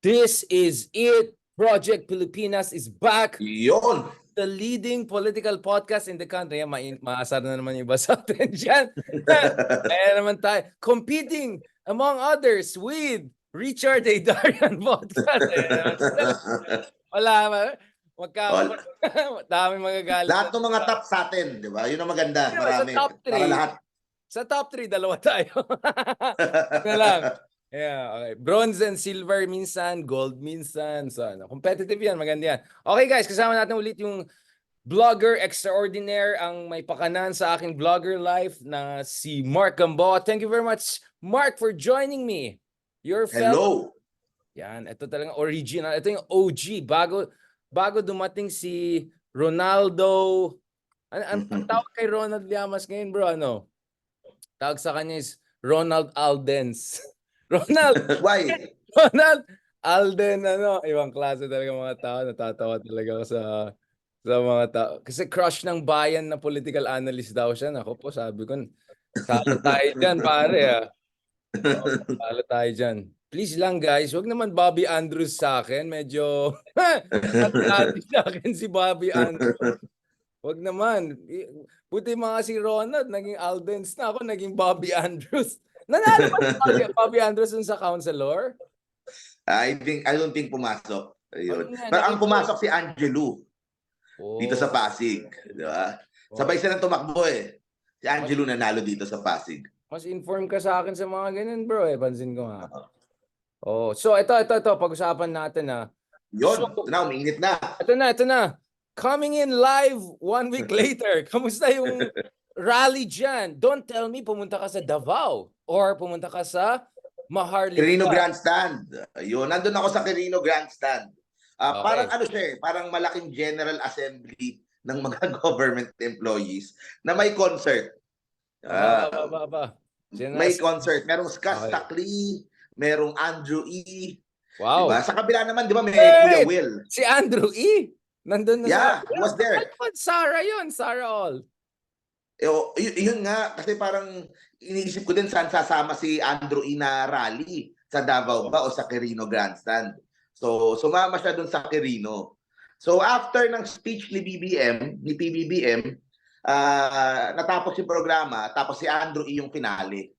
This is it. Project Pilipinas is back. Yun. The leading political podcast in the country. Maasar na naman yung iba sa atin dyan. Kaya naman tayo. Competing among others with Richard A. Darian Podcast. Wala. Dami magagalit. Lahat ng mga top sa atin, di ba? Yun ang maganda. Marami. Sa top 3. Para lahat. Sa top 3, dalawa tayo. Na lang. Yeah, okay. Bronze and silver minsan, gold minsan. So, competitive yan, maganda yan. Okay guys, kasama natin ulit yung vlogger extraordinaire, ang may pakanan sa aking vlogger life na si Marc Gamboa. Thank you very much, Marc, for joining me. Your fellow. Yan, ito talagang original. Ito yung OG. Bago dumating si Ronaldo. Ang tawag kay Ronald Llamas ngayon, bro, ano? Tawag sa kanya is Ronald Aldens. Why? Ronald Alden, ibang klase talaga mga tao. Natatawa talaga ako sa mga tao. Kasi crush ng bayan na political analyst daw siya. Ako po, sabi ko, talo tayo dyan, pare. Talo tayo dyan. Please lang, guys, wag naman Bobby Andrews sa akin. Medyo at sa akin si Bobby Andrews. Wag naman. Buti mga si Ronald, naging Aldens na ako, naging Bobby Andrews. Nanalo ba si Bobby Andrews sa counselor? I don't think pumasok. Ayun. Pero ang pumasok si Angelo. Dito sa Pasig. Di ba? Sabay silang tumakbo eh. Si Angelo nanalo dito sa Pasig. Mas inform ka sa akin sa mga ganun, bro. Pansin ko nga. So ito. Pag-usapan natin na. Yun. Ito na, umiinit na. Ito na. Coming in live 1 week later. Kamusta yung rally dyan? Don't tell me pumunta ka sa Davao or pumunta ka sa Maharlika. Quirino Grandstand. Ayun, nandun ako sa Quirino Grandstand. Okay. Parang parang malaking General Assembly ng mga government employees na may concert. May concert. Merong Scott Stackley, merong Andrew E. Wow. Diba? Sa kabila naman, di ba, may Kuya Will. Si Andrew E. Nandun na he was there. Sarah All. Yun nga, kasi parang iniisip ko din saan sasama si Andrew E. na rally. Sa Davao ba o sa Quirino Grandstand. So, sumama siya dun sa Quirino. So, after ng speech ni PBBM, natapos yung programa, tapos si Andrew E. yung finale.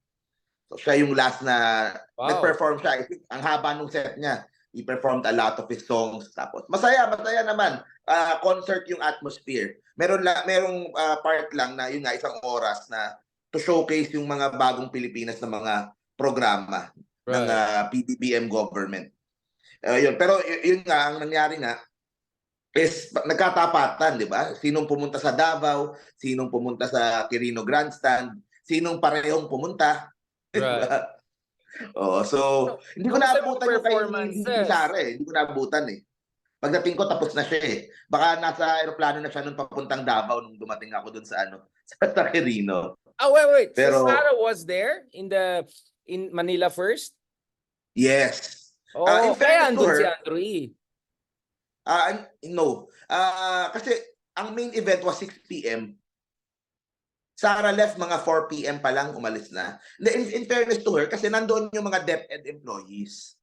So, siya yung last na nag-perform siya. I think, ang haba nung set niya. He performed a lot of his songs. Tapos, masaya naman. Concert yung atmosphere. Merong part lang na yun nga, isang oras na to showcase yung mga bagong Pilipinas na mga programa ng PBBM government. Yun. Pero yun nga, ang nangyari nga, is nagkatapatan, di ba? Sinong pumunta sa Davao, sinong pumunta sa Quirino Grandstand, sinong parehong pumunta. Right. So hindi ko naabutan yung kay Sara eh. Hindi ko naabutan eh. Pagdating ko tapos na siya eh. Baka nasa aeroplano na siya nung papuntang Davao nung dumating ako dun sa sa Quirino. Wait. Pero, so Sarah was there in Manila first? Yes. Kaya andun si Andrew E. No. Kasi ang main event was 6 p.m. Sarah left mga 4 p.m. pa lang, umalis na. In fairness to her, kasi nandoon yung mga DepEd employees.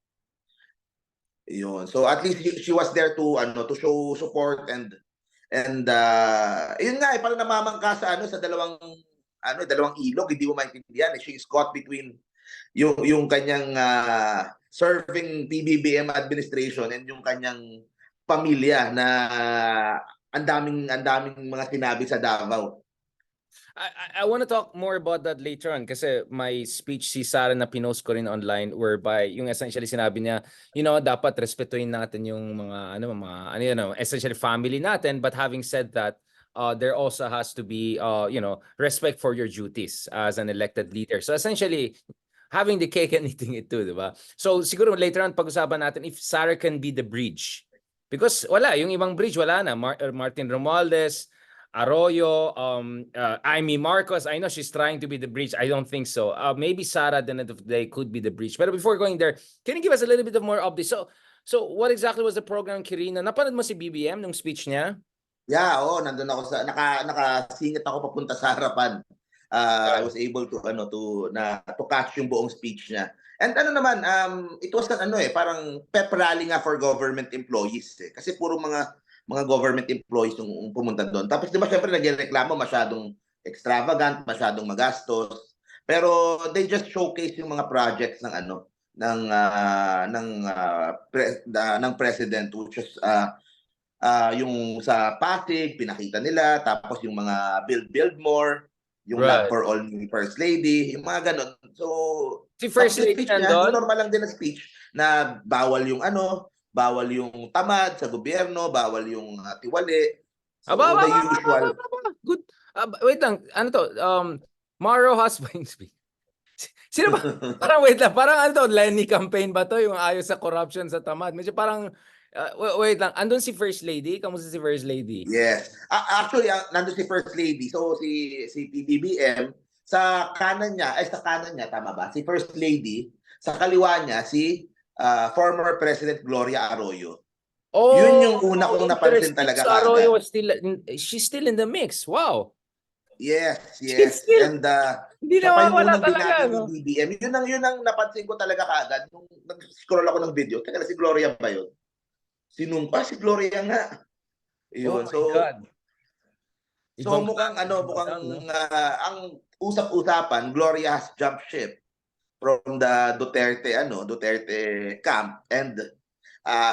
Yun. So at least she was there to show support and yun nga parang namamangka sa sa dalawang ilog, hindi mo maintindihan. She is caught between yung kanyang serving PBBM administration and yung kanyang pamilya na ang daming mga sinabi sa Davao. I want to talk more about that later on kasi may speech si Sarah na pinost ko rin online whereby yung essentially sinabi niya, dapat respetuhin natin yung mga essentially family natin, but having said that, there also has to be respect for your duties as an elected leader. So essentially having the cake and eating it too, diba? So siguro later on pag-usapan natin if Sarah can be the bridge. Because yung ibang bridge wala na. Martin Romualdez, Arroyo, Amy Marcos. I know she's trying to be the bridge. I don't think so. Maybe Sarah at the end of the day could be the bridge. But before going there, can you give us a little bit of more update? So what exactly was the program, Quirino? Napanood mo si BBM nung speech niya? Yeah, nandun ako sa nakasingit ako papunta sa harapan. I was able to catch yung buong speech niya. And ano naman, it was an ano parang pep rally nga for government employees eh. Kasi puro mga government employees yung pumunta doon. Tapos di ba syempre nagreklamo masyadong extravagant, masyadong magastos. Pero they just showcase yung mga projects ng ano ng president, which is yung sa Pasig pinakita nila, tapos yung mga build more, yung love Right. for all ni First Lady, yung mga ganon. So Si tapos First yung Lady speech niya, yung nandun? normal lang din na speech na bawal yung tamad sa gobyerno, bawal yung tiwali. Aba, So aba, the aba, aba, aba, usual. aba. Good. Wait lang, ano to? Maro husband speak. Sino ba? Parang wait lang, parang ano to? Lenny campaign ba to? Yung ayos sa corruption sa tamad. Medyo parang, wait lang, andun si First Lady? Kamusta si First Lady? Yes. Actually, nandun si First Lady. So si PBBM sa kanan niya tama ba? Si First Lady, sa kaliwa niya si former President Gloria Arroyo. Yun Oh, yung una kong napansin interesting. talaga So Arroyo kaagad. was still, she's still in the mix. Wow. Yes, She's yes. still, And hindi siya pa yung nawawala unang talaga, binati ni no? BBM. Yun ang napansin ko talaga kaagad nung nag-scroll ako ng video. Teka, si Gloria ba yun? Sinumpa si Gloria nga. Oh Yun. my So God. so Ibang klase si mukhang Madam, no? ang usap-usapan, Gloria has jumped ship from the Duterte camp, and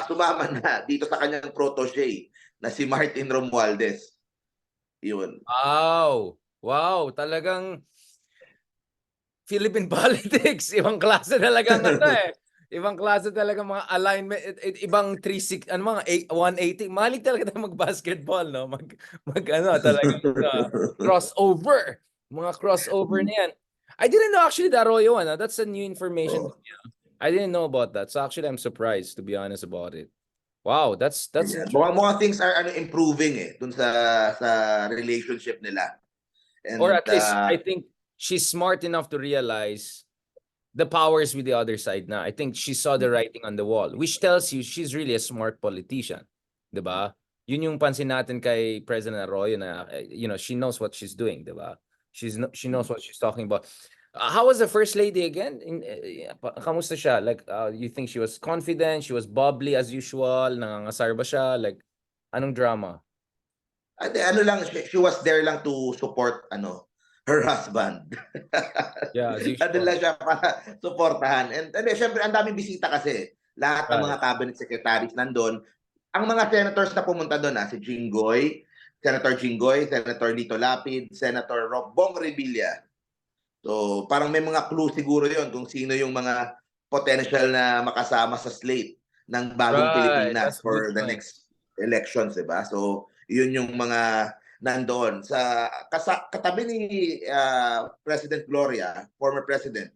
sumama na dito sa kanyang protege na si Martin Romualdez. Yun. Wow. Wow, talagang Philippine politics. Ibang klase talagang ano eh. Ibang klase talaga mga alignment, ibang 360, ano mga 180. Malig talaga tayo mag-basketball, no? Mag ano, talagang crossover. Mga crossover na yan. I didn't know actually the Arroyo one. That's a new information to Oh, me. I didn't know about that. So actually I'm surprised, to be honest, about it. Wow, that's ayan. interesting. Mukhang things are improving dun sa relationship nila. Or And at least I think she's smart enough to realize the powers with the other side na. I think she saw the writing on the wall, which tells you she's really a smart politician. 'Di ba? Yun yung pansin natin kay President Arroyo na, she knows what she's doing, 'di ba? She knows what she's talking about. How was the First Lady again? Kamusta siya? Like, you think she was confident? She was bubbly as usual? Nangangasar ba siya? Like, anong drama? ano lang, she was there lang to support her husband. Yeah, as Nandun usual. lang siya para suportahan. And syempre, ang daming bisita kasi. Lahat ng mga Right. cabinet secretaries nandun. Ang mga senators na pumunta doon, si Senator Jinggoy, Senator Lito Lapid, Senator Bong Revilla. So, parang may mga clue siguro yon kung sino yung mga potential na makasama sa slate ng bagong Right. Pilipinas That's a good for the point. next elections, diba? So, yun yung mga nandoon. Katabi ni President Gloria, former President,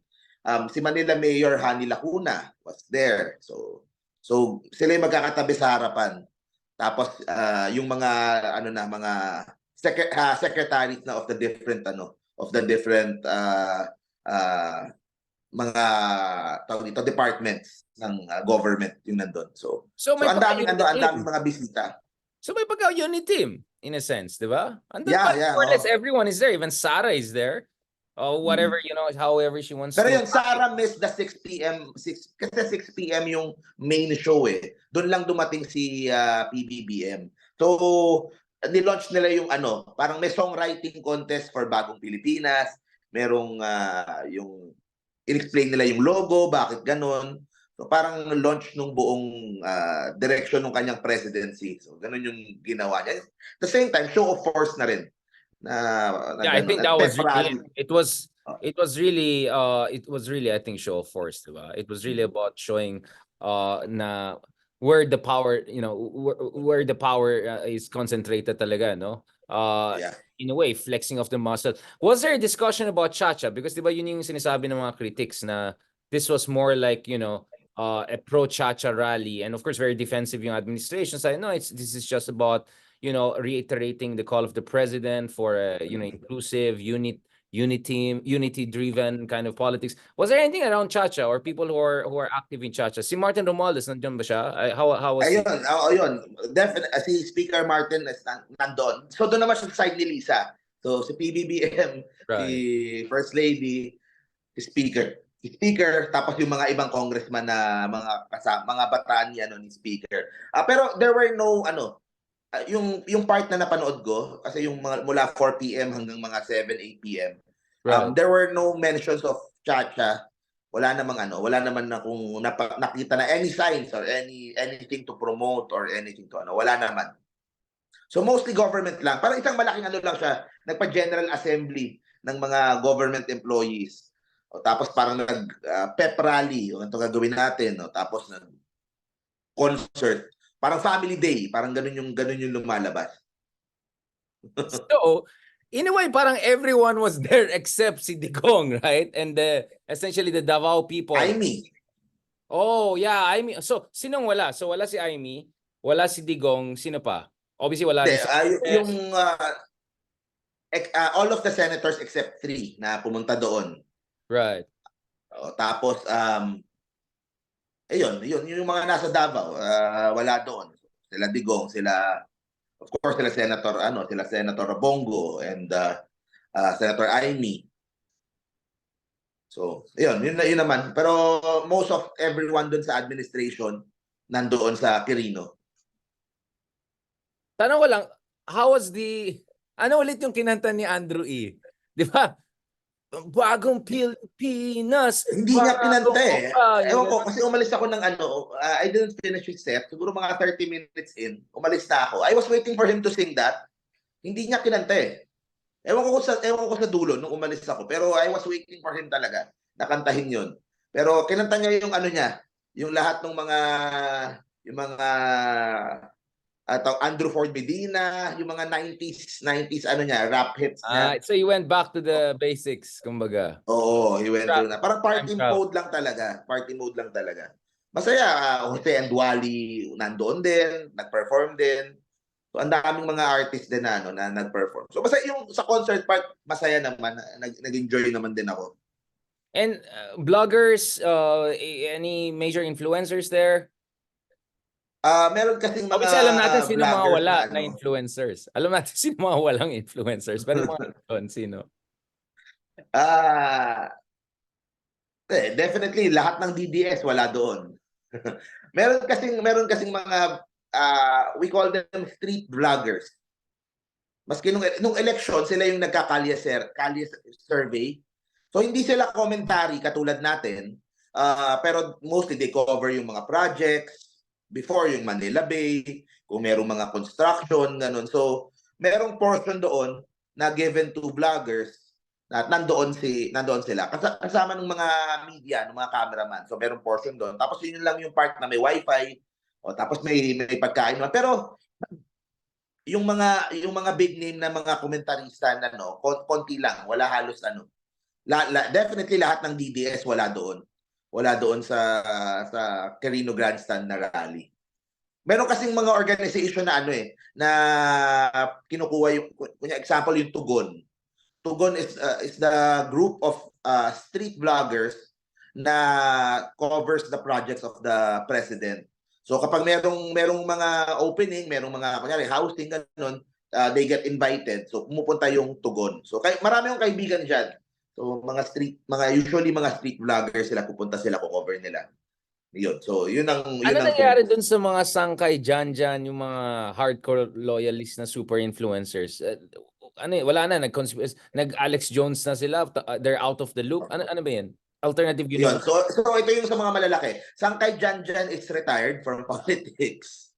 si Manila Mayor Hani Lacuna was there. So sila yung magkakatabi sa harapan. Tapos yung mga mga secretaries na of the different mga tawag dito departments ng government yung nandoon. So So may ang daming pagka-unity ang daming team. mga bisita. So may pagka-unity team in a sense, di ba? Andun Yeah, pa, yeah. more or less Oh. everyone is there. Even Sarah is there. Oh, whatever, however she wants Pero to. yung Sarah missed the 6 p.m. Kasi 6 p.m. yung main show eh. Doon lang dumating si PBBM. So, nilaunch nila yung parang may songwriting contest for Bagong Pilipinas. Merong yung in-explain nila yung logo, bakit ganon. So, parang launch nung buong direction ng kanyang presidency. So, ganon yung ginawa niya. At the same time, show of force na rin. Na Yeah, I ganon. think At that was pep really rally. it was really I think show of force, diba? It was really about showing na where the power, where the power is concentrated talaga, no? Yeah. In a way, flexing of the muscle. Was there a discussion about Chacha? Because diba yun yung sinasabi ng mga critics na this was more like, a pro-Chacha rally, and of course very defensive yung administration. So no, this is just about reiterating the call of the president for inclusive, unity-driven kind of politics. Was there anything around Chacha or people who are active in Chacha? Si Martin Romualdez, nandiyan ba siya? How was he? Ayun. Definitely, si Speaker Martin is nandun. So, doon naman siya sa side ni Lisa. So, si PBBM, si Right. First Lady, si Speaker. speaker, tapos yung mga ibang congressman na mga bataan ni ni speaker. Pero there were no yung part na napanood ko kasi yung mga, mula 4 p.m. hanggang mga 7-8 p.m. Right. There were no mentions of Chacha. Wala naman na kung nakita na any signs or anything to promote or anything to wala naman. So mostly government lang. Parang isang malaking lang siya, nagpa-general assembly ng mga government employees. O tapos parang pep rally, o ito gagawin natin, o tapos concert. Parang family day, parang ganun yung lumalabas. So, in a way, parang everyone was there except si Digong, right? And essentially the Davao people. Aimee. Oh, yeah, Aimee. So, sinong wala? So, wala si Aimee, wala si Digong, sino pa? Obviously, wala rin Yung all of the senators except 3 na pumunta doon. Right. Tapos, yung mga nasa Davao, wala doon. Sila Digong, of course, sila Senator Bongo and Senator Aimee. So, yun naman. Pero most of everyone doon sa administration nandoon sa Quirino. Tanong ko lang, how was ano ulit yung kinanta ni Andrew E? Di ba? Bagong Pilipinas. Hindi niya kinanta eh. Ewan ko, Ganun. kasi umalis ako ng I didn't finish his set. Siguro mga 30 minutes in, umalis na ako. I was waiting for him to sing that. Hindi niya kinanta eh. Ewan ko sa dulo nung umalis ako. Pero I was waiting for him talaga. Nakantahin yun. Pero kinanta niya yung niya. Yung lahat ng yung mga Andrew Ford Medina, yung mga 90s niya, rap hits niya. So you went back to the basics, kumbaga. Oo, he went through na. Parang party mode lang talaga. Party mode lang talaga. Masaya, Jose and Wally nandoon din, nag-perform din. So ang daming mga artists din na nag-perform. So basta yung sa concert part, masaya naman, nag-enjoy naman din ako. And bloggers, any major influencers there? Meron kasing mga Obviously, alam natin sino mga vloggers wala na influencers. Alam natin sino mga walang influencers. Pero yung mga sino? Definitely, lahat ng DDS wala doon. meron kasing mga, we call them street vloggers. Maski nung election, sila yung nagkakalye survey. So hindi sila commentary katulad natin, pero mostly they cover yung mga projects, before yung Manila Bay, kung merong mga construction, ganun. So, merong portion doon na given to vloggers na nandoon sila. Kasama ng mga media, ng mga cameraman. So, merong portion doon. Tapos yun lang yung part na may wifi, tapos may pagkain. Pero yung mga big name na mga komentarista na konti lang, wala halos definitely lahat ng DDS wala doon. Wala doon sa Quirino Grandstand na rally. Meron kasing mga organization na na kinukuha yung example yung Tugon. Tugon is the group of street vloggers na covers the projects of the president. So kapag merong mga opening, merong mga kunyari housing ganun, they get invited. So pumupunta yung Tugon. So marami yung kaibigan diyan. So usually mga street vloggers sila pupunta sila cover nila. Yun. So yun ang nangyari dun sa mga sangkay dyan, yung mga hardcore loyalists na super influencers? Wala na, nag-Alex Jones na sila, they're out of the loop. Ano ba yan? Alternative universe. Yun. So ito yung sa mga malalaki. Sangkay dyan is retired from politics.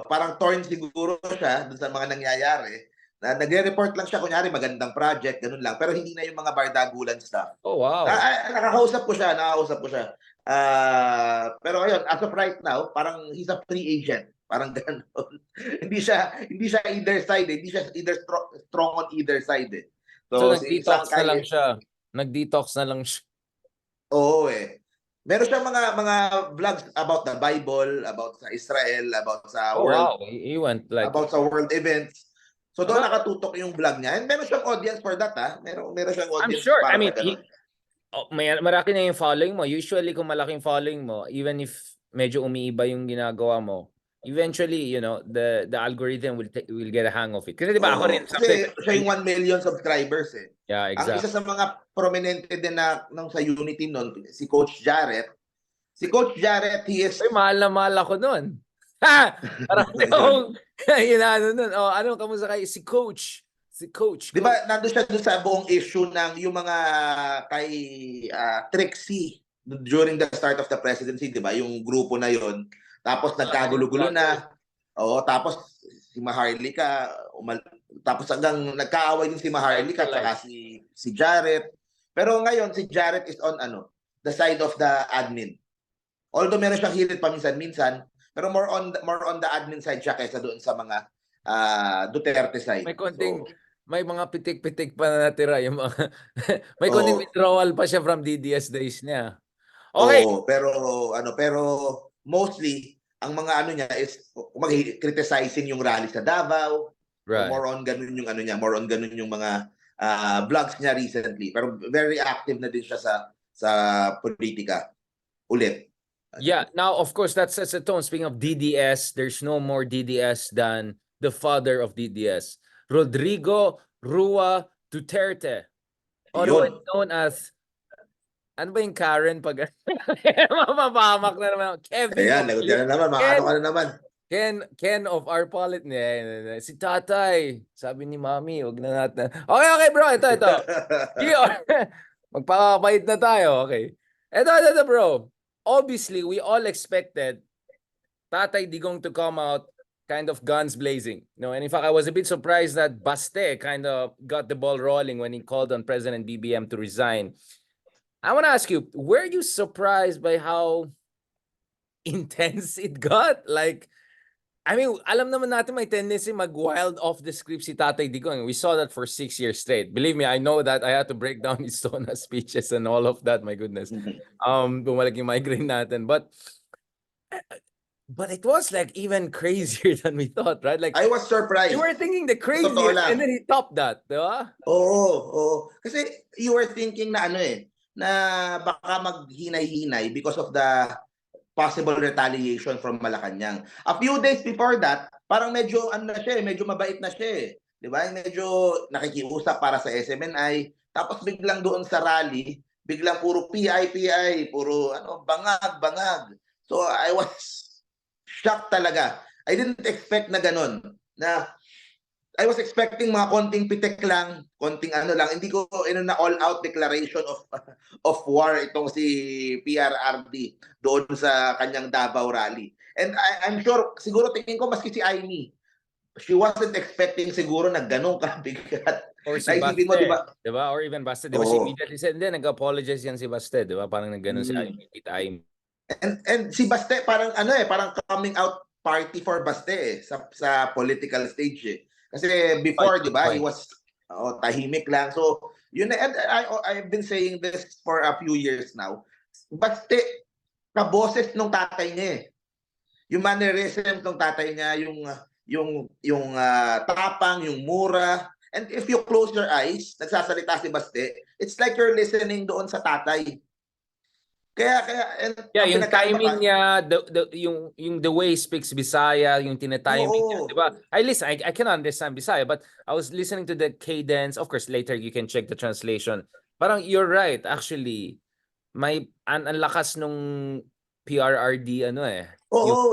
Parang torn siguro siya dun sa mga nangyayari. Nagre-report lang siya, kunyari magandang project, ganun lang. Pero hindi na yung mga Bardagulan stuff. Oh, wow. Nakakausap ko siya. Pero ayun, as of right now, parang he's a free agent. Parang ganun. hindi siya either side. Hindi siya strong on either side. So nag-detox na lang siya. Nag-detox na lang siya. Oo Meron siyang mga vlogs about the Bible, about sa Israel, about sa world. Wow. He went about sa world events. So doon nakatutok yung vlog niya. And meron siyang audience for that Meron siyang audience. I'm sure. Para malaki na yung following mo. Usually kung malaking following mo, even if medyo umiiba yung ginagawa mo, eventually, you know, the algorithm will get a hang of it. Kasi di ba ako rin Kasi siya yung 1 million subscribers eh. Yeah, Ang isa exactly. sa mga prominente din na nung sa Unity noon, si Coach Jarrett. Si Coach Jarrett, he is... Ay, mahal na mahal ako nun. Ha! Parang di ako inaano nun. Oh, ano, kamusta kayo? Si Coach. Si Coach. Di ba, nandun siya doon sa buong issue ng yung mga kay Trixie during the start of the presidency, di ba? Yung grupo na yon. Tapos nagkagulo-gulo na. Oo, tapos si Maharlika, tapos hanggang nagkaaway din si Maharlika at saka si Jarrett. Pero ngayon, si Jarrett is on the side of the admin. Although meron siyang hirit paminsan-minsan, pero more on the admin side siya kaysa doon sa mga Duterte side. May konting, may mga pitik-pitik pa na natira. Yung mga may konting withdrawal pa siya from DDS days niya. Okay. Oo, pero mostly ang mga niya is criticizing yung rally sa Davao. Right. More on ganun yung niya, more on ganun yung mga vlogs niya recently. Pero very active na din siya sa politika ulit. Yeah, now of course that sets a tone. Speaking of DDS, there's no more DDS than the father of DDS, Rodrigo Rua Duterte, otherwise known as, ano ba yung Karen pag mapapamak na naman. Kevin. Ayan, lagot yan na naman, makano ka na naman. Ken of our polit. Si tatay, sabi ni mami, wag na natin. Okay bro, ito. Magpapapait na tayo, okay. Ito bro. Obviously, we all expected Tatay Digong to come out kind of guns blazing. No, and in fact, I was a bit surprised that Baste kind of got the ball rolling when he called on President BBM to resign. I want to ask you, were you surprised by how intense it got? Like, I mean, alam naman natin may tendency mag-wild off the script si Tatay Digong. We saw that for 6 years straight. Believe me, I know that. I had to break down his Sona speeches and all of that. My goodness. Bumalik yung migraine natin. But it was like even crazier than we thought, right? Like, I was surprised. you were thinking the craziest and then he topped that, di ba? Oo. Kasi you were thinking na na baka maghinay-hinay because of the possible retaliation from Malacanang. A few days before that, parang medyo medyo mabait na siya eh. 'Di ba? Medyo nakikiusap para sa SMNI, tapos biglang doon sa rally, biglang puro PI, puro bangag. So I was shocked talaga. I didn't expect na ganun. Na I was expecting mga konting pitik lang, konting lang. Hindi ko na all-out declaration of war itong si PRRD doon sa kanyang Davao rally. And I'm sure, siguro tingin ko maski si Aimee, she wasn't expecting siguro na ganun kabigat. Or si Baste, diba? Or even Baste, diba? She immediately said, hindi, nag-apologize yan si Baste, diba? Parang nagganon si Aimee. And si Baste, parang parang coming out party for Baste sa political stage eh. Kasi before, di ba, he was tahimik lang. So, yun, and I've been saying this for a few years now. Baste, kaboses nung tatay niya eh. Yung mannerism nung tatay niya, yung tapang, yung mura. And if you close your eyes, nagsasalita si Baste, it's like you're listening doon sa tatay. Kaya yung timing niya, the way he speaks Bisaya, yung tinatiming niya, di ba? I can understand Bisaya, but I was listening to the cadence. Of course, later you can check the translation. Parang you're right, actually. May ang lakas nung PRRD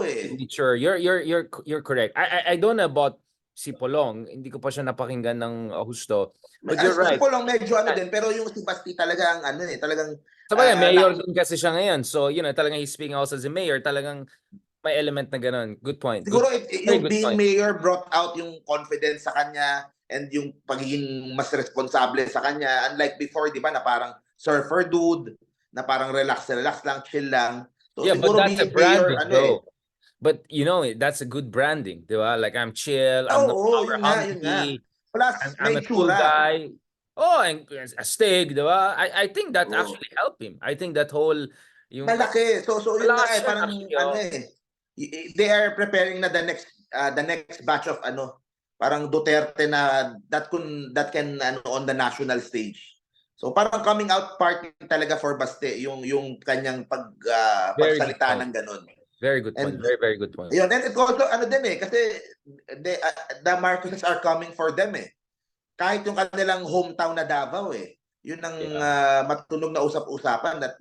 signature. You're correct. I don't know about si Polong, hindi ko pa siya napakinggan ng husto. But you're right. Si Polong medyo din, pero yung si Basti talagang talagang sabagay, mayor din kasi siya ngayon. So, talagang he's speaking also as a mayor. Talagang may element na ganun. Good point. Siguro yung being mayor brought out yung confidence sa kanya and yung pagiging mas responsable sa kanya. Unlike before, di ba, na parang surfer dude, na parang relax lang, chill lang. So, but that's a branding, bro. But, that's a good branding, di ba? Like, I'm chill, I'm not power hungry, plus, I'm a cool guy. And astig, di ba? I think that actually helped him. I think that whole malaki. So yun nga parang they are preparing na the next batch of parang Duterte na that can on the national stage. So parang coming out party talaga for Baste yung kanyang pagsalita ng ganun. Very good point. And Very, very good point. yun, and it also, ano din kasi the Marcoses are coming for them Kahit yung kanilang hometown na Davao Yun ang matunog na usap-usapan that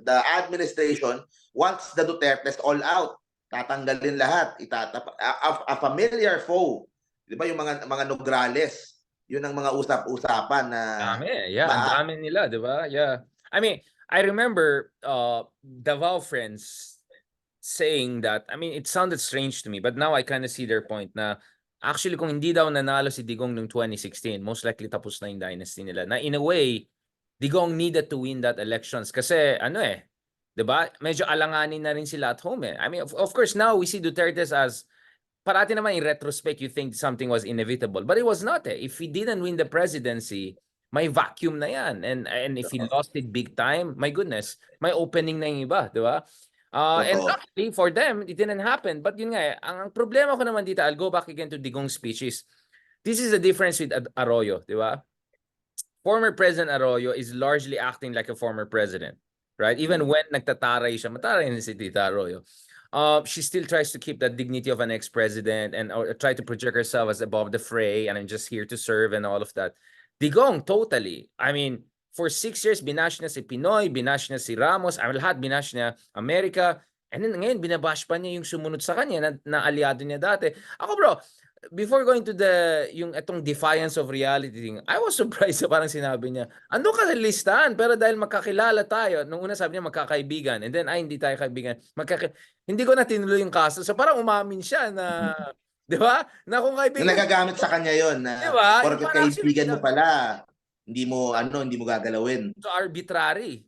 the administration wants the Dutertes all out. Tatanggalin lahat. A familiar foe. Di ba yung mga Nograles? Yun ang mga usap-usapan na Dami, ang dami nila, di ba? Yeah. I mean, I remember Davao friends saying that, I mean, it sounded strange to me, but now I kind of see their point na actually kung hindi daw nanalo si Digong noong 2016, most likely tapos na yung dynasty nila. Na in a way, Digong needed to win that elections kasi ano 'di ba? Medyo alanganin na rin sila at home I mean, of course now we see Duterte as parati naman in retrospect you think something was inevitable, but it was not If he didn't win the presidency, may vacuum na yan. And if he lost it big time, my goodness, may opening na yung iba, 'di ba? And luckily for them, it didn't happen. But yun nga ang problema ko naman dito, I'll go back again to Digong's speech is, this is the difference with Arroyo, di ba? Former President Arroyo is largely acting like a former president, right? Even when nagtataray siya, mataray na si Tita Arroyo. She still tries to keep that dignity of an ex-president and try to project herself as above the fray and I'm just here to serve and all of that. Digong, totally. I mean, for 6 years, binash niya si Pinoy, binash niya si Ramos, ang lahat binash niya Amerika. And then ngayon, binabash pa niya yung sumunod sa kanya na aliado niya dati. Ako bro, before going to yung itong defiance of reality thing, I was surprised sa parang sinabi niya, ando ka sa listahan, pero dahil magkakilala tayo, nung una sabi niya magkakaibigan, and then, hindi tayo kaibigan, hindi ko na tinuloy yung kaso. So parang umamin siya na, di ba? Na kung kaibigan. Na nagagamit sa kanya yon na diba? porket kaibigan mo pala, hindi mo gagalawin. So arbitrary.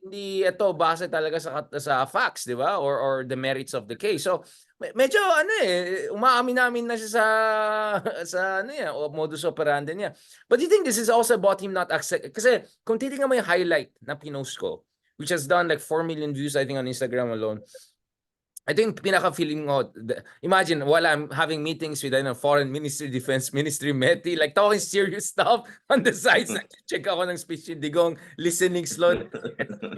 Hindi ito base talaga sa facts, 'di ba? Or the merits of the case. So medyo umaamin-amin na siya sa modus operandi niya. But you think this is also about him not accept kasi kung titingnan mo yung highlight na pinost ko, which has done like 4 million views I think on Instagram alone. I think pinaka-feeling mo, imagine, while I'm having meetings with Foreign Ministry, Defense Ministry, METI, like talking serious stuff on the sides, check ako ng speech ni Digong, listening slow.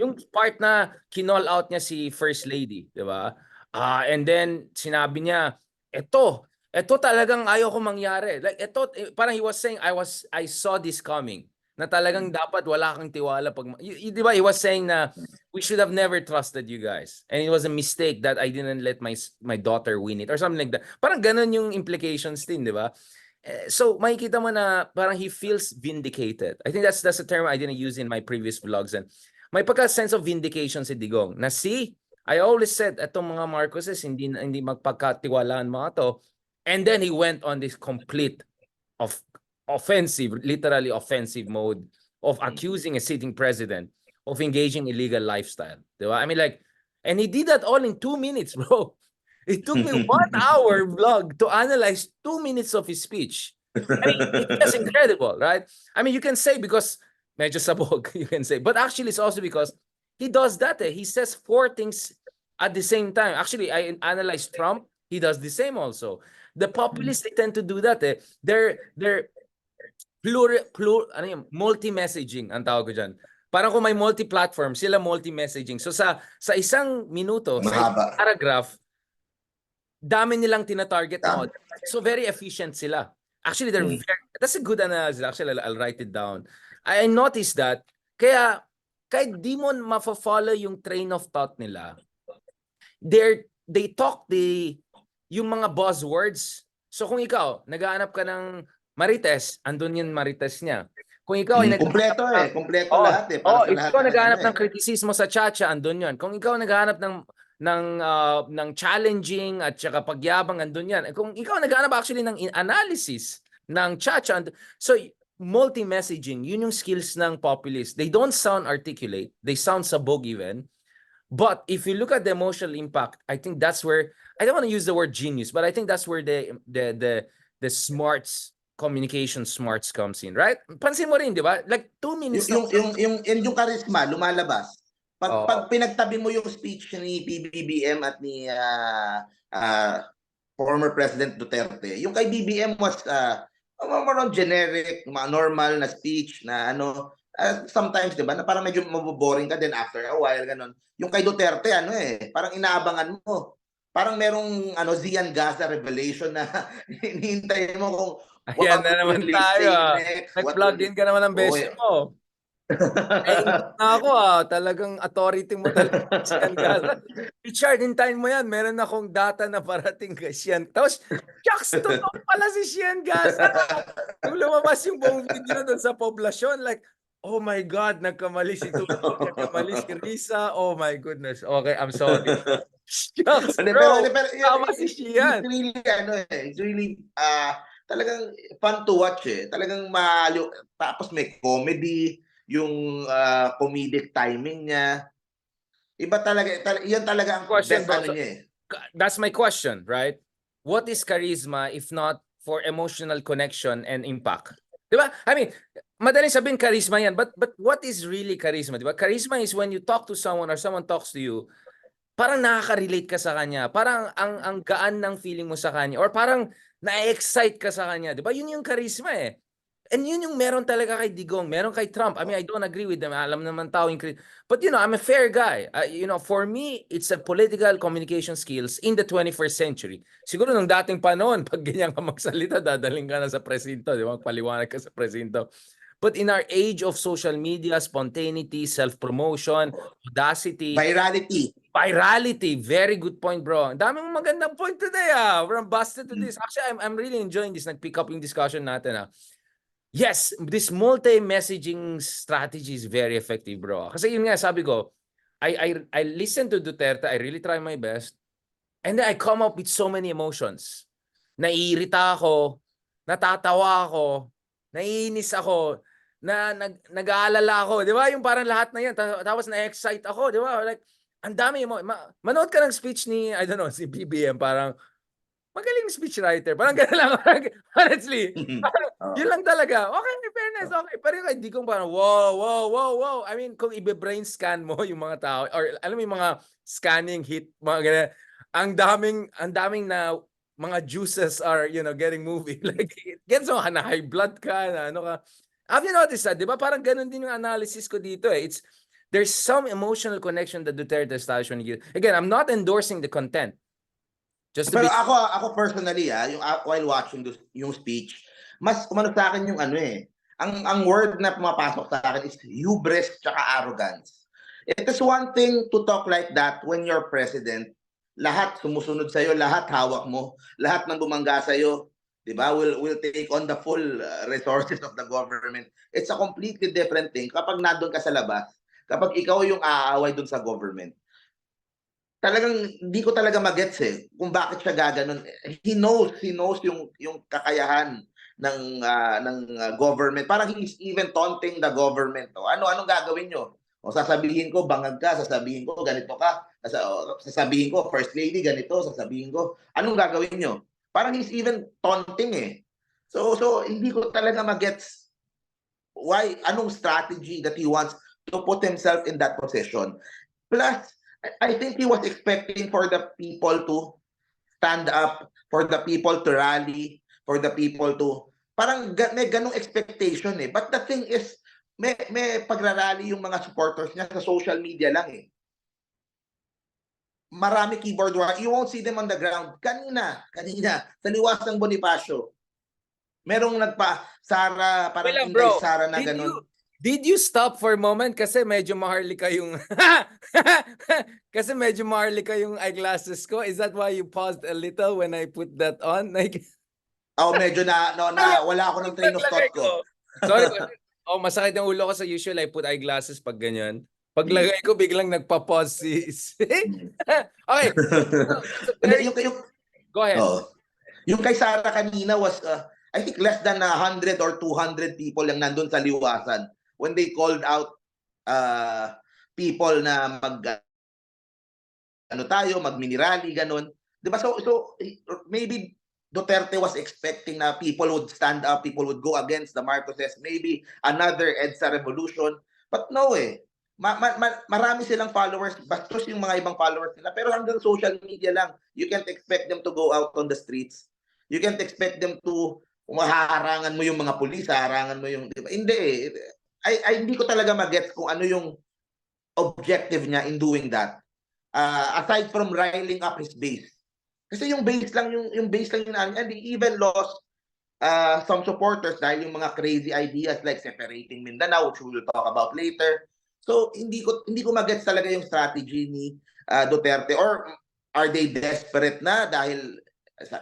Yung part na kinall out niya si First Lady, di ba? And then, sinabi niya, ito talagang ayaw ko mangyari. Like, parang he was saying, I saw this coming. Na talagang dapat wala kang tiwala pag di ba he was saying na we should have never trusted you guys and it was a mistake that I didn't let my daughter win it or something like that. Parang ganun yung implications din, di ba? So makikita mo na parang he feels vindicated. I think that's a term I didn't use in my previous vlogs and may pagka-sense of vindication si Digong na I always said itong mga Marcoses hindi magpagkatiwalaan mga to, and then he went on this complete literally offensive mode of accusing a sitting president of engaging illegal lifestyle. Diba? I mean, like, and he did that all in 2 minutes, bro. It took me 1 hour vlog to analyze 2 minutes of his speech. I mean, it's just incredible, right? I mean, you can say because medyo sabog, you can say, but actually it's also because he does that. He says 4 things at the same time. Actually, I analyze Trump. He does the same also. The populists, they tend to do that. They're multi-messaging ang tawag ko dyan. Parang kung may multi-platform, sila multi-messaging. So sa isang minuto, sa isang paragraph, dami nilang tina-target na audience. So very efficient sila. Actually, that's a good analysis. Actually, I'll write it down. I noticed that, kaya kahit di mo ma-follow yung train of thought nila, they talk yung mga buzzwords. So kung ikaw, naghahanap ka ng Marites, andun yung Marites niya. Kung ikaw ay kompleto lahat para sa lahat. Ikaw naghahanap ng kritisismo sa Chacha, andun yun. Kung ikaw naghahanap ng challenging at saka pagyabang, andun yan. Kung ikaw naghahanap actually ng analysis ng Chacha, so multi-messaging, yun yung skills ng populist. They don't sound articulate, they sound sabog even. But if you look at the emotional impact, I think that's where, I don't want to use the word genius, but I think that's where the smarts, communication smarts comes in, right? Pansin mo rin, di ba? Like 2 minutes. Yung charisma lumalabas. Pag pinagtabi mo yung speech ni PBBM at ni former President Duterte, yung kay BBM was more on generic, normal na speech na sometimes, di ba, na parang medyo maboboring ka din after a while, ganun. Yung kay Duterte, ano parang inaabangan mo. Parang merong Zian Gaza revelation na hinihintay mo kung Ayan what na will naman they tayo, say ah. next, what Nag-plug will in ka naman ng oh, beshi mo. Naiinggit na ako, ah. Talagang authority mo talaga si Sian Gaza. Richard, hintayin mo yan. Meron akong data na parating kay Sian. Tapos, shucks, totoo pala si Sian Gaza. Nung lumabas yung buong video doon sa poblasyon, like, oh my God, nagkamali si Tulfo, nagkamali si Risa. Oh my goodness. Okay, I'm sorry. Shucks, Hindi, bro. pero Tama si it's Sian. really it's really talagang fun to watch Talagang tapos may comedy, yung comedic timing niya. Iba talaga, yan talaga ang Question, best bro. So, niya that's my question, right? What is charisma if not for emotional connection and impact? Diba? I mean, madaling sabihin charisma yan, but what is really charisma? Diba? Charisma is when you talk to someone or someone talks to you, parang nakaka-relate ka sa kanya. Parang ang gaan ng feeling mo sa kanya or parang na-excite ka sa kanya. Diba? Yun yung charisma eh. And yun yung meron talaga kay Digong, meron kay Trump. I mean, I don't agree with them. Alam naman tao yung but I'm a fair guy. For me, it's a political communication skills in the 21st century. Siguro nung dating panahon, pag ganyan ka magsalita, dadaling ka na sa presinto, di ba? Paliwanag ka sa presinto. But in our age of social media, spontaneity, self-promotion, audacity, virality, very good point, bro. Ang dami mong magandang point today, ah. From busted to this. Actually, I'm really enjoying this. Nag-pick up yung discussion natin, ah. Yes, this multi-messaging strategy is very effective, bro. Kasi yun nga, sabi ko, I listen to Duterte, I really try my best, and then I come up with so many emotions. Naiirita ako, natatawa ako, naiinis ako, nag-aalala ako, di ba? Yung parang lahat na yan, tapos na-excite ako, di ba? Like, ang dami mo. Manood ka ng speech ni, I don't know, si BBM, parang, magaling speechwriter. Parang gano'n lang. Honestly. Parang, yun lang talaga. Okay, in fairness, okay. Pero yung hindi kong parang, wow, wow, wow, wow. I mean, kung i-brain scan mo yung mga tao, or alam mo yung mga scanning hit, mga ganyan, ang daming na mga juices are, getting moving. Like, it gets mo, na high blood ka, na ano ka. Have you noticed that? Di ba? Parang ganun din yung analysis ko dito eh. There's some emotional connection that Duterte establishment. Again, I'm not endorsing the content. Just to Pero be ako personally, yung while watching yung speech, mas kumano sa akin yung ang word na pumapasok sa akin is hubris tsaka arrogance. It is one thing to talk like that when you're president. Lahat sumusunod sa'yo, lahat hawak mo, lahat ng bumangga sa'yo, di ba, will take on the full resources of the government. It's a completely different thing kapag nandun ka sa labas, kapag ikaw yung aaway dun sa government. Talagang hindi ko talaga magets kung bakit siya gaganon. He knows yung kakayahan ng government. Parang he's even taunting the government. Anong gagawin nyo? Sasabihin ko bangag ka, sasabihin ko ganito ka, sasabihin ko first lady ganito, sasabihin ko anong gagawin nyo? Parang he's even taunting So hindi ko talaga magets why, anong strategy that he wants to put himself in that position. Plus, I think he was expecting for the people to stand up, for the people to rally, for the people to, parang may ganong expectation But the thing is, may pagrarally yung mga supporters niya sa social media lang Marami keyboard warrior. You won't see them on the ground. Kanina, sa liwas ng Bonifacio, merong Sara, parang Inday bro, Sara na ganun. Did you stop for a moment? Kasi medyo maharlika yung kasi medyo maharlika yung eyeglasses ko. Is that why you paused a little when I put that on? Like Medyo wala ako ng train of thought ko. Sorry. Masakit ang ulo ko sa usual. I put eyeglasses pag ganyan. Paglagay ko, biglang nagpa-pause Okay. Go ahead. Yung kay Sara kanina was I think less than 100 or 200 people yung nandun sa liwasan when they called out people na mag-mini-rally, ganun. Diba? So maybe Duterte was expecting na people would stand up, people would go against the Marcoses, maybe another EDSA revolution. But no marami silang followers, bastos yung mga ibang followers nila, pero hanggang social media lang. You can't expect them to go out on the streets. You can't expect them to, kung haharangan mo yung mga pulis, haharangan mo yung, diba? Hindi hindi ko talaga magets kung ano yung objective niya in doing that. Aside from riling up his base. Kasi yung base lang yung base lang yung and he even lost some supporters dahil yung mga crazy ideas like separating Mindanao, which we will talk about later. So hindi ko magets talaga yung strategy ni Duterte, or are they desperate na dahil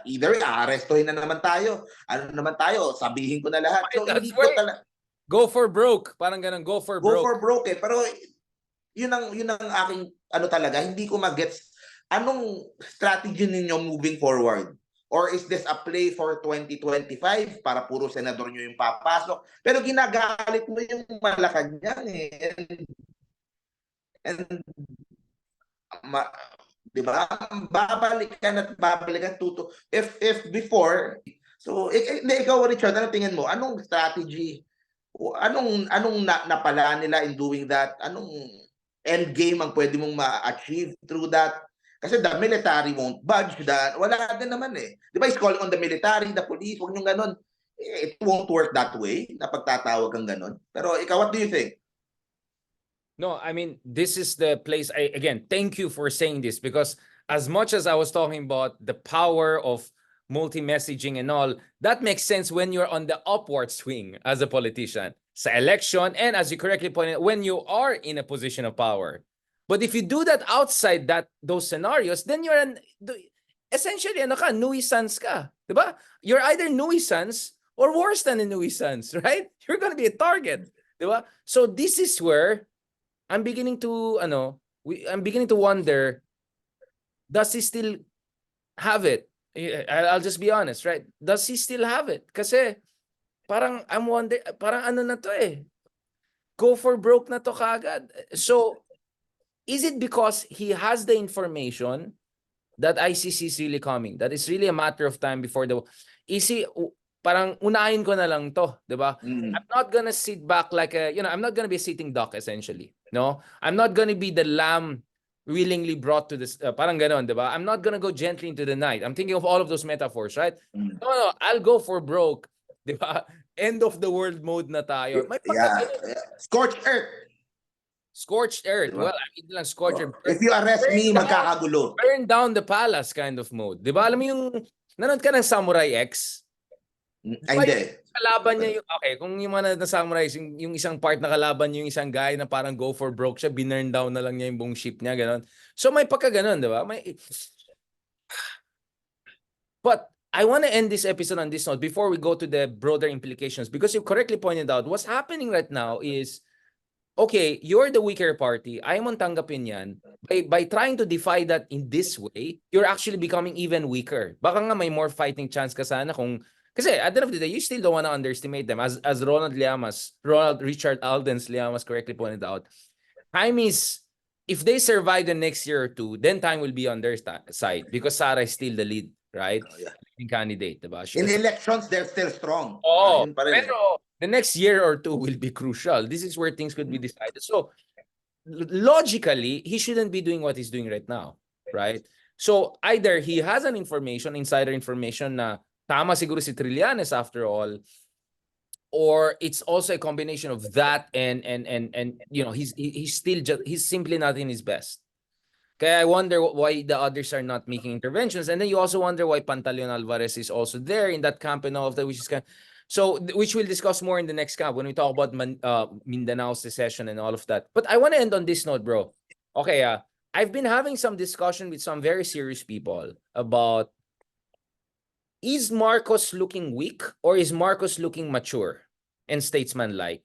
either aarestuhin na naman tayo, ano naman tayo, sabihin ko na lahat. So That's hindi ko why talaga go for broke, parang ganun, go for broke. broke pero yun ang aking ano talaga, hindi ko magets anong strategy ninyo moving forward. Or is this a play for 2025 para puro senador nyo yung papasok? Pero ginagalit mo yung Malacanang eh. And di ba? Babalikan at babalikan tuto. If before, so ikaw Richard, ano tingin mo? Anong strategy? Anong napala nila in doing that? Anong end game ang pwede mong ma-achieve through that? Kasi the military won't budge that. Wala din naman eh. Di ba, is calling on the military, the police, huwag nyung ganun. It won't work that way na pagtatawag kang ganun. Pero ikaw, what do you think? No, I mean, this is the place. Again, thank you for saying this, because as much as I was talking about the power of multi-messaging and all, that makes sense when you're on the upward swing as a politician. Sa election, and as you correctly pointed out, when you are in a position of power. But if you do that outside those scenarios, then you're essentially nuisance ka, diba? You're either nuisance or worse than a nuisance, right? You're going to be a target, diba? So this is where I'm beginning to wonder, does he still have it? I'll just be honest, right? Does he still have it? Kasi parang I'm wondering, parang ano na to eh. Go for broke na to kagad. So is it because he has the information that ICC is really coming? That it's really a matter of time before parang unahin ko na lang to, di ba? I'm not gonna sit back like I'm not gonna be a sitting duck essentially. No? I'm not gonna be the lamb willingly brought to this, parang ganon, di ba? I'm not gonna go gently into the night. I'm thinking of all of those metaphors, right? No, I'll go for broke, di ba? End of the world mode na tayo. May Scorched earth. Scorched earth. Diba? Well, I mean lang scorched earth. If you arrest me, magkakagulo. Burn down the palace kind of mode. Di ba? Alam mo yung, nanood ka ng Samurai X? Hindi. Kalaban niya yung, okay, kung yung mga na Samurai, yung isang part na kalaban yung isang guy na parang go for broke siya, binurn down na lang niya yung buong ship niya, gano'n. So may pagka gano'n, di ba? But I want to end this episode on this note before we go to the broader implications, because you correctly pointed out, what's happening right now is, okay, you're the weaker party. Ayaw mong tanggapin yan. By trying to defy that in this way, you're actually becoming even weaker. Baka nga may more fighting chance ka sana kung... Kasi at the end of the day, you still don't want to underestimate them. As Ronald Richard Alden's Llamas correctly pointed out, time is... If they survive the next year or two, then time will be on their side because Sara is still the lead, right? Candidate, diba? In elections, they're still strong. Oh, pero the next year or two will be crucial. This is where things could be decided. So, logically, he shouldn't be doing what he's doing right now, right? So, either he has an information, insider information na tama siguro si Trillanes after all, or it's also a combination of that and he's simply not in his best. Kaya I wonder why the others are not making interventions. And then you also wonder why Pantaleon Alvarez is also there in that camp and all of that, which we'll discuss more in the next camp when we talk about Mindanao's secession and all of that. But I want to end on this note, bro. Okay, I've been having some discussion with some very serious people about, is Marcos looking weak or is Marcos looking mature and statesman-like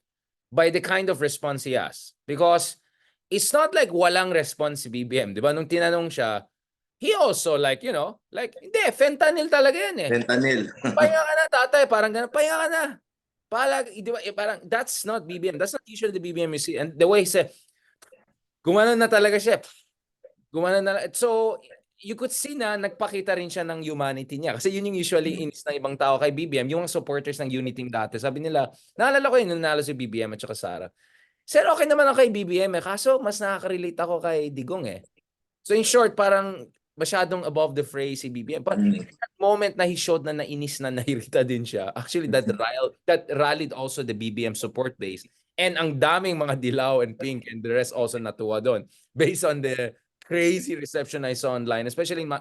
by the kind of response he has? Because it's not like walang response si BBM. Di ba? Nung tinanong siya, he also hindi, fentanyl talaga yan eh. Fentanyl. Pahinga ka na, tatay. Parang gano'n, pahinga ka na. Di ba? Parang, that's not BBM. That's not usually the BBM you see. And the way he said, gumanon na talaga siya. Gumanon na. So, you could see na nagpakita rin siya ng humanity niya. Kasi yun yung usually inis ng ibang tao kay BBM, yung supporters ng Unity dati. Sabi nila, naalala ko yun, nanalo si BBM at saka Sara. Sir, okay naman ako kay BBM kaso mas nakaka-relate ako kay Digong eh. So in short, parang masyadong above the fray si BBM. But that moment na he showed na nainis na nahirita din siya, actually that rallied also the BBM support base. And ang daming mga dilaw and pink and the rest also natuwa doon. Based on the crazy reception I saw online, especially in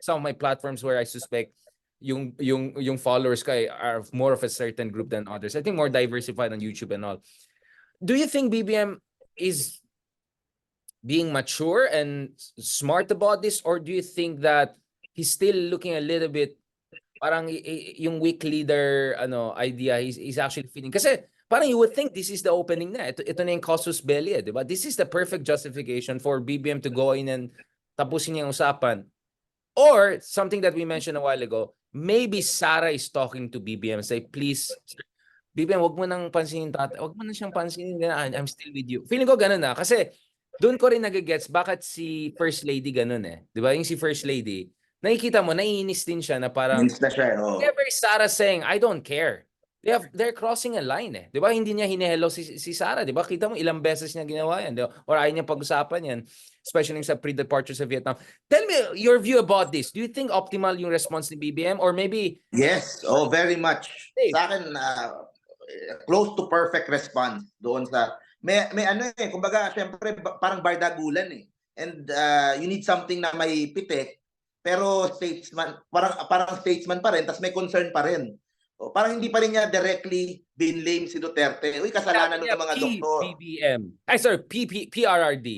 some of my platforms where I suspect yung followers ko are more of a certain group than others. I think more diversified on YouTube and all. Do you think BBM is being mature and smart about this, or do you think that he's still looking a little bit parang yung weak leader idea he's actually feeling? Kasi parang you would think this is the opening na. Ito na yung casus belli, di ba? This is the perfect justification for BBM to go in and tapusin yung usapan. Or something that we mentioned a while ago, maybe Sara is talking to BBM, say, please, BBM, wag mo nang pansinin tatay. Wag mo na siyang pansinin. I'm still with you. Feeling ko ganun na. Kasi doon ko rin nagigets bakit si First Lady ganun eh. Di ba? Yung si First Lady, nakikita mo, naiinis din siya na parang, Means na siya, oh. whenever Sara saying, I don't care. They're crossing a line eh. Di ba? Hindi niya hinehello si Sara. Di ba? Kita mo ilang beses niya ginawa yan. Di ba? Or ayaw niya pag-usapan yan. Especially sa pre-departure sa Vietnam. Tell me your view about this. Do you think optimal yung response ni BBM? Or maybe... Yes, oh, very much. Hey. Sa akin, close to perfect response doon sa... May ano eh, kumbaga, syempre, parang Bardagulan eh. And you need something na may pitik, pero statesman, parang statesman pa rin, tas may concern pa rin. O, parang hindi pa rin niya directly binlame si Duterte. Uy, kasalanan ng mga doktor. PBM. PRRD.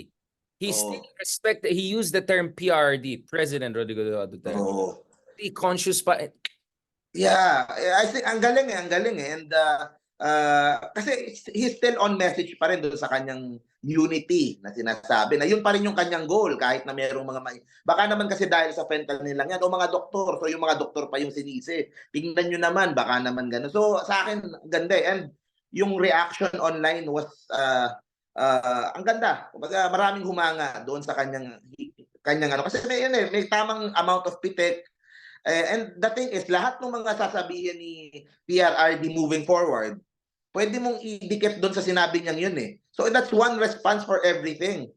He still respected, he used the term PRRD, President Rodrigo Duterte. Oh. He conscious pa. Yeah, I think ang galing eh. And kasi he's still on message pa rin doon sa kanyang unity na sinasabi. Na yun pa rin yung kanyang goal kahit na mayroong mga baka naman kasi dahil sa fentanyl lang yan o mga doktor. So yung mga doktor pa yung sinisi. Tingnan nyo naman, baka naman gano'n. So sa akin, ganda eh. And yung reaction online was ang ganda. Kumbaga maraming humanga doon sa kanyang ano. Kasi may tamang amount of pitik. And the thing is, lahat ng mga sasabihin ni PRRD moving forward, pwede mong idikit doon sa sinabi niyang yun eh. So that's one response for everything.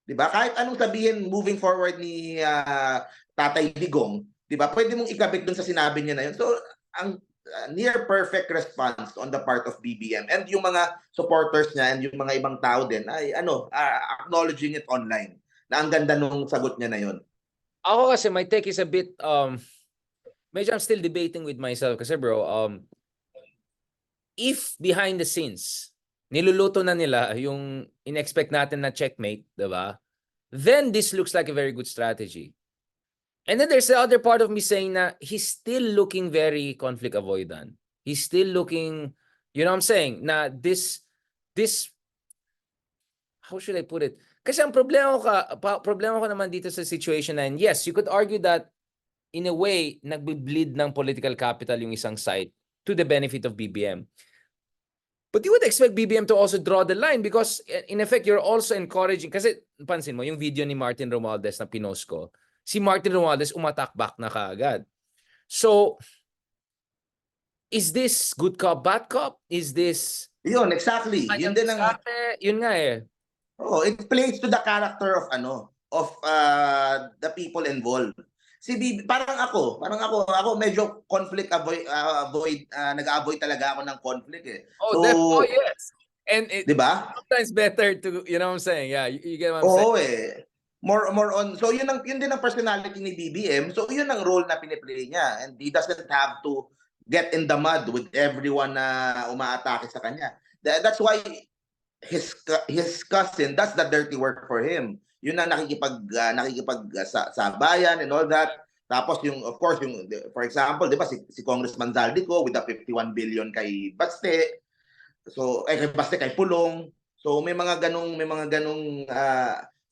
Diba? Kahit anong sabihin moving forward ni Tatay Digong, diba? Pwede mong ikabit doon sa sinabi niya na yun. So ang near perfect response on the part of BBM and yung mga supporters niya and yung mga ibang tao din ay acknowledging it online na ang ganda nung sagot niya na yun. Ako kasi my take is a bit medyo I'm still debating with myself kasi bro, if behind the scenes niluluto na nila yung in-expect natin na checkmate, diba? Then this looks like a very good strategy. And then there's the other part of me saying na he's still looking very conflict avoidant. He's still looking, you know what I'm saying, na this how should I put it? Kasi ang problema ko naman dito sa situation na yun, yes, you could argue that in a way, nagbe-bleed ng political capital yung isang side to the benefit of BBM. But you would expect BBM to also draw the line because in effect, you're also encouraging, kasi pansin mo, yung video ni Martin Romualdez na pinost ko, si Martin Romualdez umatak back na kaagad. So, is this good cop, bad cop? Is this... Yun, exactly. Yun din ang... Yun nga eh. Oh, it plays to the character of the people involved. Parang ako medyo conflict avoid nag-avoid talaga ako ng conflict eh. So, yes. And it, 'di ba? Sometimes better to, you know what I'm saying? Yeah, you get what I'm saying? Oo eh. More on, so yun din ang personality ni BBM. So yun ang role na piniplay niya and he doesn't have to get in the mud with everyone na umaatake sa kanya. That's why his cousin does the dirty work for him. Yun na nakikipag sa bayan and all that. Tapos yung of course yung for example, 'di ba si Congressman Zaldico with the 51 billion kay Baste. So kay Baste kay Pulong. So may mga ganung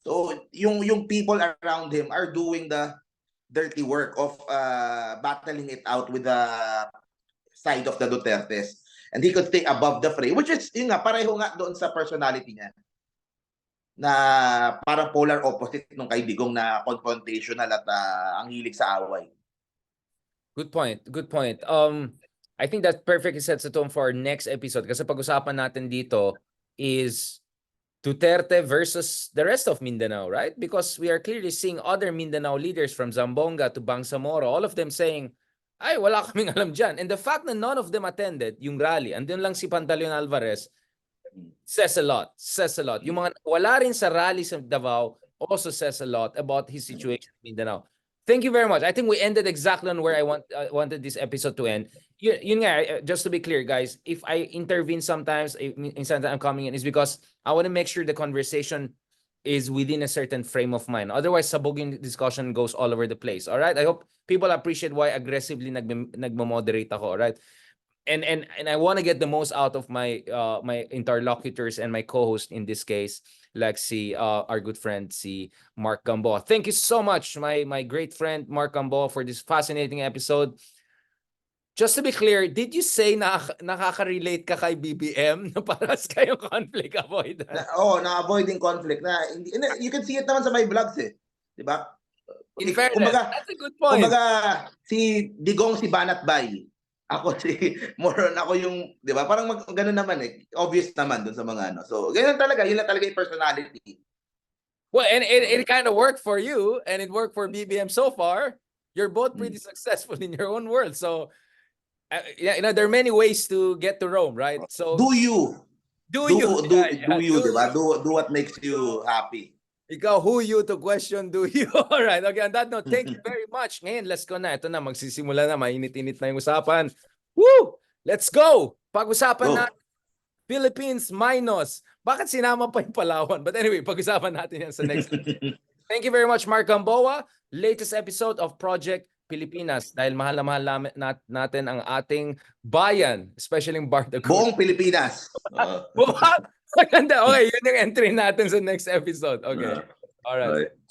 so yung people around him are doing the dirty work of battling it out with the side of the Dutertes. And he could stay above the fray, which is, yun nga, pareho nga doon sa personality niya. Na parang polar opposite nung kay Digong na confrontational at ang hilig sa away. Good point. I think that perfectly sets the tone for our next episode. Kasi pag-usapan natin dito is Duterte versus the rest of Mindanao, right? Because we are clearly seeing other Mindanao leaders from Zamboanga to Bangsamoro, all of them saying, ay, wala kaming alam dyan. And the fact na none of them attended yung rally, andun lang si Pantaleon Alvarez, says a lot. Says a lot. Yung mga wala rin sa rally sa Davao also says a lot about his situation in Mindanao. Thank you very much. I think we ended exactly on where I wanted this episode to end. Yun nga, just to be clear, guys, if I intervene sometimes, sometimes I'm coming in, is because I want to make sure the conversation is within a certain frame of mind. Otherwise, saboging discussion goes all over the place. All right? I hope people appreciate why aggressively nagmo-moderate ako. All right? And I want to get the most out of my my interlocutors and my co-host in this case, like our good friend Marc Gamboa. Thank you so much, my great friend Marc Gamboa, for this fascinating episode. Just to be clear, did you say na nakaka-relate ka kay BBM na paras kayong conflict avoidant? Na-avoiding conflict na you can see it naman sa my vlogs di ba? In fairness, that's a good point. Kumbaga si Digong si Banat Bay. Ako ako yung, di ba? Parang gano'n naman obvious naman dun sa mga ano. So, ganyan talaga, yun lang talaga yung personality. Well, and it kind of worked for you and it worked for BBM so far. You're both pretty successful in your own world. So, there are many ways to get to Rome, right? So do you, di ba? Do what makes you happy. Ikaw, who you to question, do you? All right. Okay, on that note, thank you very much. Ngayon, let's go na. Ito na, magsisimula na. Mainit-init na yung usapan. Woo! Let's go! Pag-usapan na Philippines minus. Bakit sinama pa yung Palawan? But anyway, pag-usapan natin yan sa next. Thank you very much, Marc Gamboa. Latest episode of Project Pilipinas. Dahil mahal na mahal natin ang ating bayan, especially yung Bardagulan. Buong Pilipinas. Maganda. Okay, yun yung entry natin sa next episode. Okay. All right.